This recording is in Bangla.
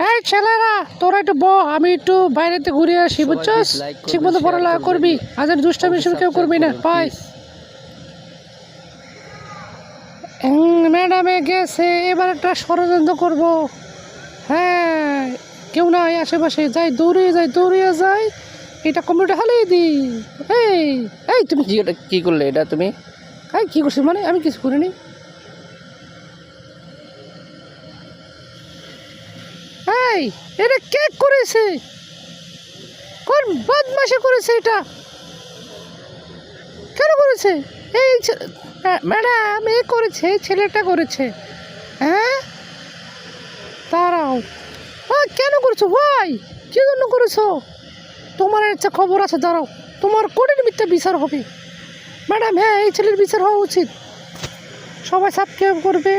এই ছেলেরা তোরা একটু আমি একটু বাইরেতে ঘুরে আসি বুঝছস? ঠিক মতো পড়ালেখা করবি, আজের দুষ্টামি কেউ করবি না। বাই। ম্যাডামে গেছে, এবার একটা ষড়যন্ত্র করব। হ্যাঁ, কেউ নাই আশেপাশে, যাই দৌড়িয়ে যাই, এটা কম্পিউটার হালিয়ে দিই। এই এই তুমি কি করলে? এটা তুমি কি করছো? মানে আমি কিছু করিনি। এই এটা কে করেছে? কোন বদমাশি করেছে? এটা কেন করেছে? এই ম্যাডাম এ করেছে, ছেলেটা করেছে। হ্যাঁ দাঁড়াও, কেন করেছো? ভাই কি জন্য করেছো? তোমার একটা খবর আছে, দাঁড়াও, তোমার কোটির মিথ্যা বিচার হবে ম্যাডাম। হ্যাঁ, এই ছেলের বিচার হওয়া উচিত। সবাই সাবস্ক্রাইব করবে।